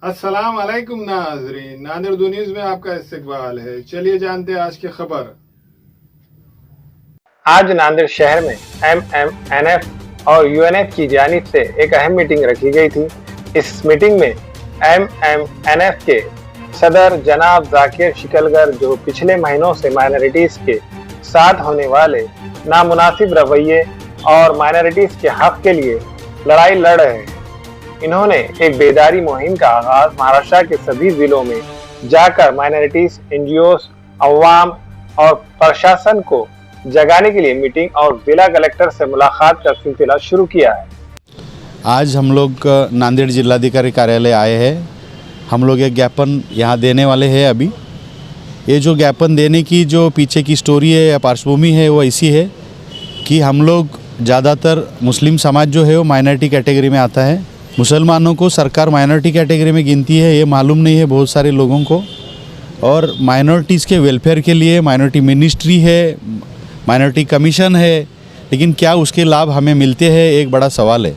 अस्सलाम वालेकुम नाज़रीन, नादिर दो न्यूज़ में आपका इस्तकबाल है। चलिए जानते हैं आज की खबर। आज नांदेड़ शहर में MMNF और UNF की जानिब से एक अहम मीटिंग रखी गई थी। इस मीटिंग में MMNF के सदर जनाब जाकिर शिकलगर, जो पिछले महीनों से माइनॉरिटीज के साथ होने वाले नामुनासिब रवैये और माइनॉरिटीज के हक के लिए लड़ाई लड़ रहे हैं, इन्होंने एक बेदारी मुहिम का आगाज महाराष्ट्र के सभी जिलों में जाकर माइनॉरिटीज, NGOs, अवाम और प्रशासन को जगाने के लिए मीटिंग और जिला कलेक्टर से मुलाकात का सिलसिला शुरू किया है। आज हम लोग नांदेड़ जिलाधिकारी कार्यालय आए हैं। हम लोग एक ज्ञापन यहाँ देने वाले हैं। अभी ये जो ज्ञापन देने की जो पीछे की स्टोरी है या पार्श्वभूमि है वो ऐसी है कि हम लोग ज़्यादातर मुस्लिम समाज जो है वो माइनॉरिटी कैटेगरी में आता है। मुसलमानों को सरकार माइनॉरिटी कैटेगरी में गिनती है, ये मालूम नहीं है बहुत सारे लोगों को। और माइनॉरिटीज़ के वेलफेयर के लिए माइनॉरिटी मिनिस्ट्री है, माइनॉरिटी कमीशन है, लेकिन क्या उसके लाभ हमें मिलते हैं, एक बड़ा सवाल है।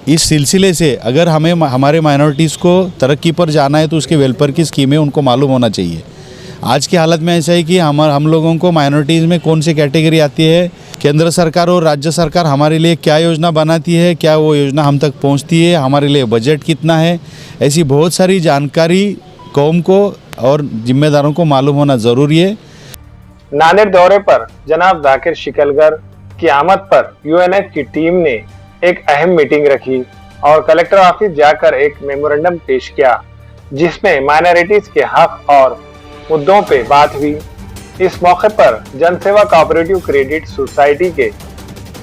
इस सिलसिले से अगर हमें हमारे माइनॉरिटीज़ को तरक्की पर जाना है तो उसके वेलफेयर की स्कीमें उनको मालूम होना चाहिए। आज की हालत में ऐसा है कि हम लोगों को माइनॉरिटीज़ में कौन सी कैटेगरी आती है, केंद्र सरकार और राज्य सरकार हमारे लिए क्या योजना बनाती है, क्या वो योजना हम तक पहुंचती है, हमारे लिए बजट कितना है, ऐसी बहुत सारी जानकारी कौम को और जिम्मेदारों को मालूम होना ज़रूरी है। नांदेड़ दौरे पर जनाब जाकिर शिकलगर की आमद पर UNF की टीम ने एक अहम मीटिंग रखी और कलेक्टर ऑफिस जाकर एक मेमोरेंडम पेश किया, जिसमें माइनॉरिटीज के हक और मुद्दों पे बात हुई। इस मौके पर जनसेवा कोऑपरेटिव क्रेडिट सोसाइटी के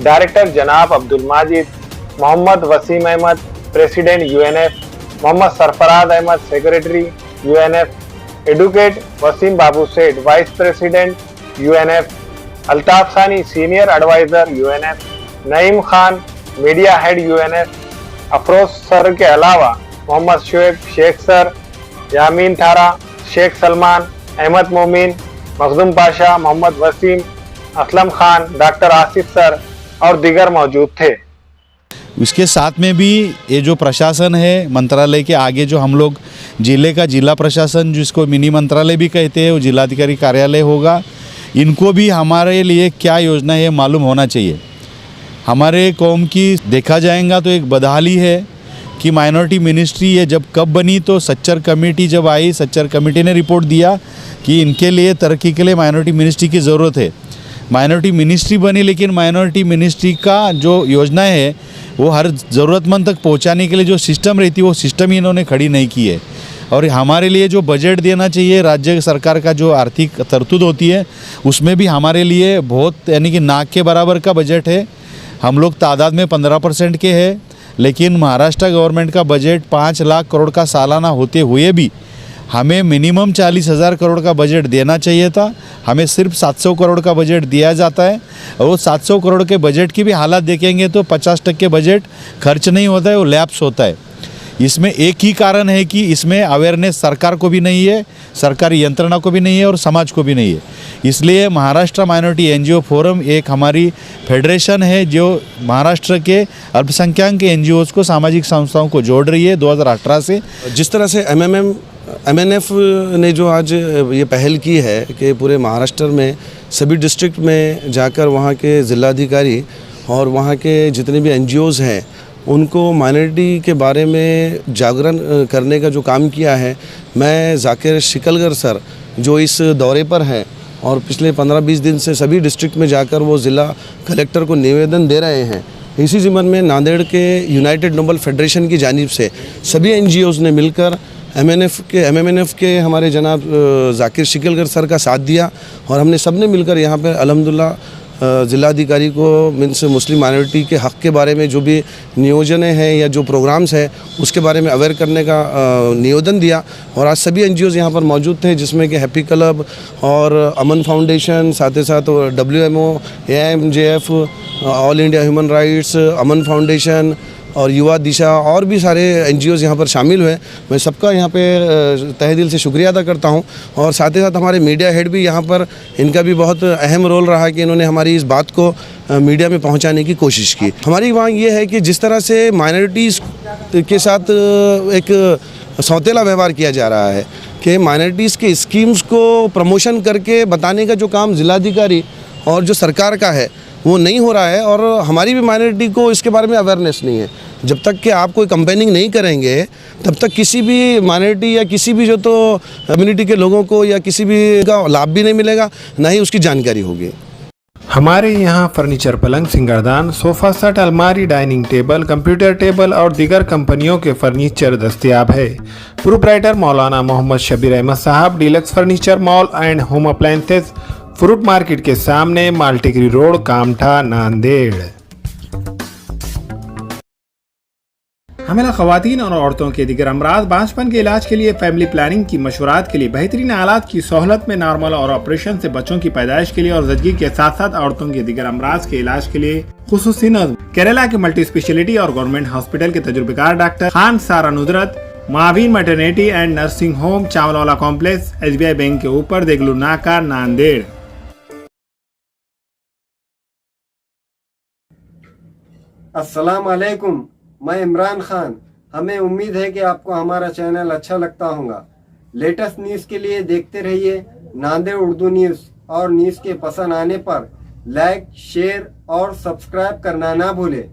डायरेक्टर जनाब Abdul Majid, Mohammed Waseem Ahmed president UNF, Mohammed Sarfaraz Ahmed secretary UNF, advocate Waseem Babu Seth vice president UNF, Altaf Sani senior adviser UNF, Naeem Khan media head UNF, Afroz sir के अलावा Mohammed Shoaib Sheikh sir, Yameen Thara, Sheikh Salman, Ahmed Momin, Makhdoom Pasha, Mohammed Waseem, Aslam Khan, doctor Asif sir और दीगर मौजूद थे। इसके साथ में भी ये जो प्रशासन है मंत्रालय के आगे, जो हम लोग जिले का जिला प्रशासन जिसको मिनी मंत्रालय भी कहते हैं, वो जिलाधिकारी कार्यालय होगा, इनको भी हमारे लिए क्या योजना है मालूम होना चाहिए। हमारे कौम की देखा जाएगा तो एक बदहाली है कि माइनॉरिटी मिनिस्ट्री ये जब कब बनी, तो सच्चर कमेटी जब आई, सच्चर कमेटी ने रिपोर्ट दिया कि इनके लिए तरक्की के लिए माइनॉरिटी मिनिस्ट्री की ज़रूरत है। माइनॉरिटी मिनिस्ट्री बनी, लेकिन माइनॉरिटी मिनिस्ट्री का जो योजना है वो हर ज़रूरतमंद तक पहुंचाने के लिए जो सिस्टम रहती है वो सिस्टम ही इन्होंने खड़ी नहीं की है। और हमारे लिए जो बजट देना चाहिए, राज्य सरकार का जो आर्थिक तरतूद होती है उसमें भी हमारे लिए बहुत यानी कि नाक के बराबर का बजट है। हम लोग तादाद में 15% के हैं, लेकिन महाराष्ट्र गवर्नमेंट का बजट 5 लाख करोड़ का सालाना होते हुए भी हमें मिनिमम 40,000 करोड़ का बजट देना चाहिए था। हमें सिर्फ 700 करोड़ का बजट दिया जाता है, और वो 700 करोड़ के बजट की भी हालत देखेंगे तो 50% बजट खर्च नहीं होता है, वो लैप्स होता है। इसमें एक ही कारण है कि इसमें अवेयरनेस सरकार को भी नहीं है, सरकारी यंत्रणा को भी नहीं है और समाज को भी नहीं है। इसलिए महाराष्ट्र माइनॉरिटी NGO फोरम एक हमारी फेडरेशन है जो महाराष्ट्र के अल्पसंख्यक के NGOs को, सामाजिक संस्थाओं को जोड़ रही है 2018 से। जिस तरह से MNF ने जो आज ये पहल की है कि पूरे महाराष्ट्र में सभी डिस्ट्रिक्ट में जाकर वहाँ के ज़िलाधिकारी और वहाँ के जितने भी NGOs हैं उनको माइनॉरिटी के बारे में जागरण करने का जो काम किया है, मैं जाकिर शिकलगर सर जो इस दौरे पर हैं और पिछले 15-20 दिन से सभी डिस्ट्रिक्ट में जाकर वो ज़िला कलेक्टर को निवेदन दे रहे हैं। इसी ज़िम्मन में नांदेड़ के यूनाइटेड नोबल फेडरेशन की जानिब से सभी NGOs ने मिलकर MMNF के हमारे जनाब जाकिर शिकलगर सर का साथ दिया और हमने सब ने मिलकर यहाँ पर अल्हम्दुलिल्लाह ज़िलाधिकारी को मीन्स मुस्लिम माइनॉरिटी के हक़ के बारे में जो भी नियोजनें हैं या जो प्रोग्राम्स हैं उसके बारे में अवेयर करने का निवेदन दिया। और आज सभी NGOs यहाँ पर मौजूद थे, जिसमें कि हैप्पी क्लब और अमन फाउंडेशन, साथ ही साथ WMO, AIMJF, all India human rights, Aman foundation और युवा दिशा और भी सारे NGOs यहाँ पर शामिल हुए। मैं सबका यहाँ पे तहे दिल से शुक्रिया अदा करता हूँ। और साथ ही साथ हमारे मीडिया हेड भी यहाँ पर, इनका भी बहुत अहम रोल रहा कि इन्होंने हमारी इस बात को मीडिया में पहुँचाने की कोशिश की। हमारी मांग ये है कि जिस तरह से माइनॉरिटीज़ के साथ एक सौतेला व्यवहार किया जा रहा है कि माइनॉरिटीज़ के स्कीम्स को प्रमोशन करके बताने का जो काम जिलाधिकारी और जो सरकार का है वो नहीं हो रहा है, और हमारी भी माइनॉरिटी को इसके बारे में अवेयरनेस नहीं है। जब तक कि आप कोई कंपेनिंग नहीं करेंगे तब तक किसी भी माइनॉरिटी या किसी भी जो तो कम्युनिटी के लोगों को या किसी भी का लाभ भी नहीं मिलेगा, ना ही उसकी जानकारी होगी। हमारे यहाँ फर्नीचर, पलंग, सिंगारदान, सोफा सेट, अलमारी, डाइनिंग टेबल, कंप्यूटर टेबल और दीगर कंपनियों के फर्नीचर दस्तयाब है। प्रोप्राइटर मौलाना मोहम्मद शबीर अहमद साहब, deluxe furniture mall and home appliances, fruit market के सामने, मालटिकरी रोड, कामठा, नांदेड़। हमेला खवातीन और औरतों के दिगर अमराज, बांझपन के इलाज के लिए, फैमिली प्लानिंग की मशवरात के लिए, बेहतरीन आलात की सहूलत में, नॉर्मल और ऑपरेशन से बच्चों की पैदाइश के लिए और ज़चगी के साथ साथ औरतों के दिगर अमराज के इलाज के लिए खुसूसी नज़्म केरला के मल्टी स्पेशलिटी और गवर्नमेंट हॉस्पिटल के तजुर्बेकार doctor Khan Sara Nudrat, Maveen maternity and nursing home, Chawalwala complex, SBI bank के ऊपर, देगलू नाका, नांदेड़। अस्सलाम वालेकुम, मैं इमरान खान। हमें उम्मीद है कि आपको हमारा चैनल अच्छा लगता होगा। लेटेस्ट न्यूज़ के लिए देखते रहिए नांदेड़ उर्दू न्यूज़, और न्यूज़ के पसंद आने पर लाइक, शेयर और सब्सक्राइब करना ना भूलें।